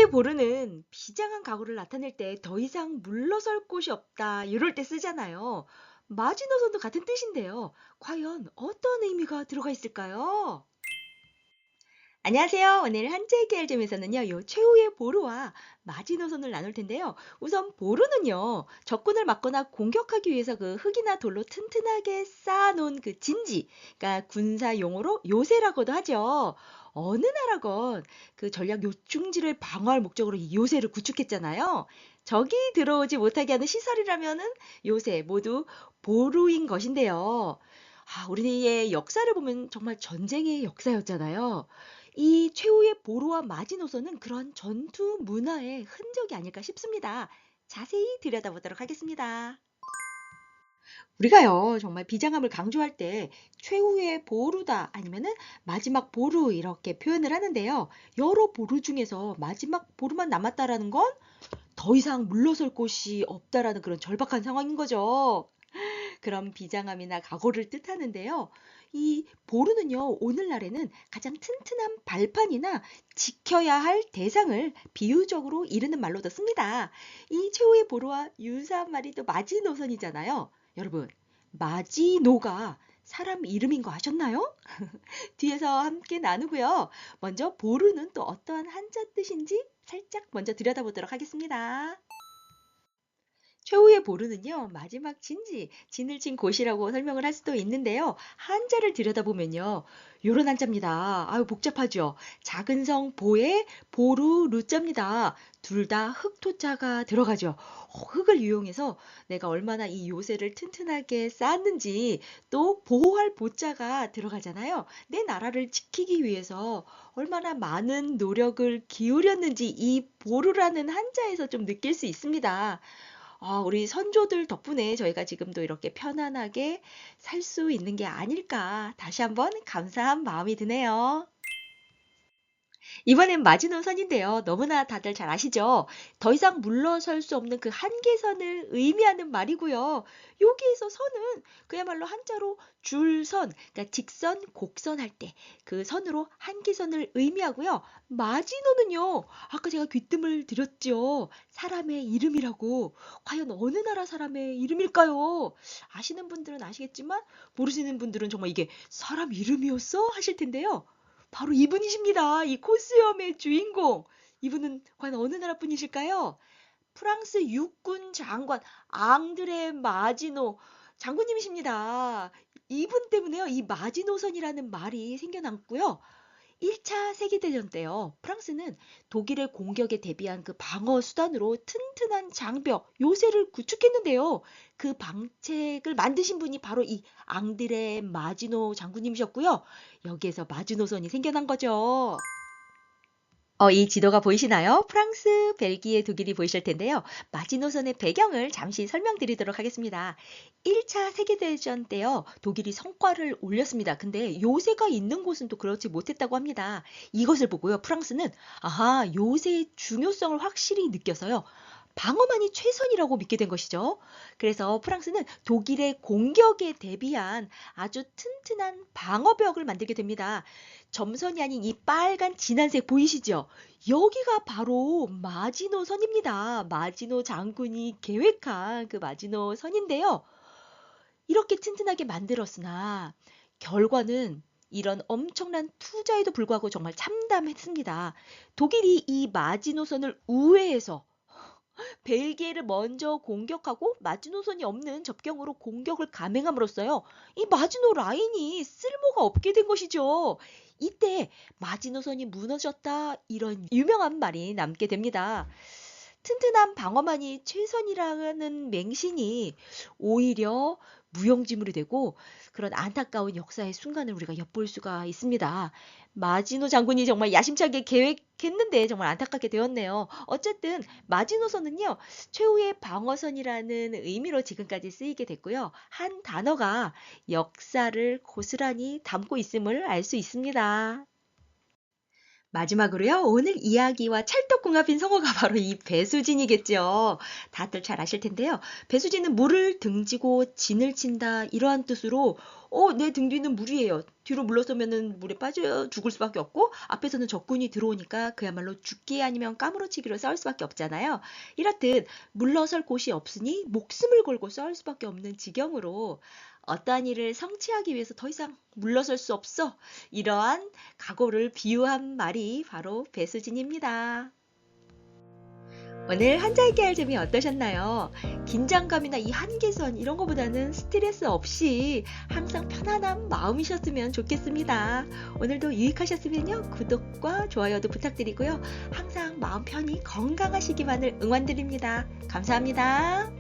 최후의 보루는 비장한 각오를 나타낼 때 더 이상 물러설 곳이 없다 이럴 때 쓰잖아요. 마지노선도 같은 뜻인데요. 과연 어떤 의미가 들어가 있을까요? 안녕하세요. 오늘 한자 얘기 알점에서는요, 요 최후의 보루와 마지노선을 나눌 텐데요. 우선 보루는요, 적군을 막거나 공격하기 위해서 그 흙이나 돌로 튼튼하게 쌓아놓은 그 진지, 그러니까 군사 용어로 요새라고도 하죠. 어느 나라건 그 전략 요충지를 방어할 목적으로 이 요새를 구축했잖아요. 적이 들어오지 못하게 하는 시설이라면은 요새 모두 보루인 것인데요. 우리의 역사를 보면 정말 전쟁의 역사였잖아요. 이 최후의 보루와 마지노선은 그런 전투 문화의 흔적이 아닐까 싶습니다. 자세히 들여다보도록 하겠습니다. 우리가요, 정말 비장함을 강조할 때 최후의 보루다 아니면은 마지막 보루 이렇게 표현을 하는데요. 여러 보루 중에서 마지막 보루만 남았다라는 건 더 이상 물러설 곳이 없다라는 그런 절박한 상황인 거죠. 그런 비장함이나 각오를 뜻하는데요. 이 보루는요, 오늘날에는 가장 튼튼한 발판이나 지켜야 할 대상을 비유적으로 이르는 말로도 씁니다. 이 최후의 보루와 유사한 말이 또 마지노선이잖아요. 여러분, 마지노가 사람 이름인 거 아셨나요? 뒤에서 함께 나누고요. 먼저 보루는 또 어떠한 한자 뜻인지 살짝 먼저 들여다보도록 하겠습니다. 최후의 보루는요, 마지막 진지, 진을 친 곳이라고 설명을 할 수도 있는데요. 한자를 들여다보면요, 요런 한자입니다. 아유, 복잡하죠? 작은 성 보에 보루 루자입니다. 둘 다 흙토자가 들어가죠. 흙을 이용해서 내가 얼마나 이 요새를 튼튼하게 쌓았는지 또 보호할 보자가 들어가잖아요. 내 나라를 지키기 위해서 얼마나 많은 노력을 기울였는지 이 보루라는 한자에서 좀 느낄 수 있습니다. 우리 선조들 덕분에 저희가 지금도 이렇게 편안하게 살 수 있는 게 아닐까 다시 한번 감사한 마음이 드네요. 이번엔 마지노선인데요. 너무나 다들 잘 아시죠? 더 이상 물러설 수 없는 그 한계선을 의미하는 말이고요. 여기에서 선은 그야말로 한자로 줄선, 그러니까 직선, 곡선 할 때 그 선으로 한계선을 의미하고요. 마지노는요. 아까 제가 귀뜸을 드렸죠. 사람의 이름이라고. 과연 어느 나라 사람의 이름일까요? 아시는 분들은 아시겠지만 모르시는 분들은 정말 이게 사람 이름이었어? 하실 텐데요. 바로 이분이십니다. 이 코스염의 주인공. 이분은 과연 어느 나라 분이실까요? 프랑스 육군 장관 앙드레 마지노 장군님이십니다. 이분 때문에요. 이 마지노선이라는 말이 생겨났고요. 1차 세계대전 때요. 프랑스는 독일의 공격에 대비한 그 방어 수단으로 튼튼한 장벽, 요새를 구축했는데요. 그 방책을 만드신 분이 바로 이 앙드레 마지노 장군님이셨고요. 여기에서 마지노선이 생겨난 거죠. 이 지도가 보이시나요? 프랑스, 벨기에, 독일이 보이실 텐데요. 마지노선의 배경을 잠시 설명드리도록 하겠습니다. 1차 세계대전 때요, 독일이 성과를 올렸습니다. 근데 요새가 있는 곳은 또 그렇지 못했다고 합니다. 이것을 보고요, 프랑스는 요새의 중요성을 확실히 느껴서요. 방어만이 최선이라고 믿게 된 것이죠. 그래서 프랑스는 독일의 공격에 대비한 아주 튼튼한 방어벽을 만들게 됩니다. 점선이 아닌 이 빨간 진한색 보이시죠? 여기가 바로 마지노 선입니다. 마지노 장군이 계획한 그 마지노 선인데요. 이렇게 튼튼하게 만들었으나 결과는 이런 엄청난 투자에도 불구하고 정말 참담했습니다. 독일이 이 마지노선을 우회해서 벨기에를 먼저 공격하고 마지노선이 없는 접경으로 공격을 감행함으로써요. 이 마지노 라인이 쓸모가 없게 된 것이죠. 이때 마지노선이 무너졌다 이런 유명한 말이 남게 됩니다. 튼튼한 방어만이 최선이라는 맹신이 오히려 무용지물이 되고 그런 안타까운 역사의 순간을 우리가 엿볼 수가 있습니다. 마지노 장군이 정말 야심차게 계획했는데 정말 안타깝게 되었네요. 어쨌든 마지노선은요, 최후의 방어선이라는 의미로 지금까지 쓰이게 됐고요. 한 단어가 역사를 고스란히 담고 있음을 알 수 있습니다. 마지막으로요, 오늘 이야기와 찰떡궁합인 성어가 바로 이 배수진이겠죠. 다들 잘 아실 텐데요. 배수진은 물을 등지고 진을 친다 이러한 뜻으로 내 등 뒤는 물이에요. 뒤로 물러서면은 물에 빠져 죽을 수밖에 없고 앞에서는 적군이 들어오니까 그야말로 죽기 아니면 까무러치기로 싸울 수밖에 없잖아요. 이렇듯 물러설 곳이 없으니 목숨을 걸고 싸울 수밖에 없는 지경으로 어떠한 일을 성취하기 위해서 더 이상 물러설 수 없어. 이러한 각오를 비유한 말이 바로 배수진입니다. 오늘 한자 읽기 할 점이 어떠셨나요? 긴장감이나 이 한계선 이런 거보다는 스트레스 없이 항상 편안한 마음이셨으면 좋겠습니다. 오늘도 유익하셨으면요, 구독과 좋아요도 부탁드리고요. 항상 마음 편히 건강하시기만을 응원드립니다. 감사합니다.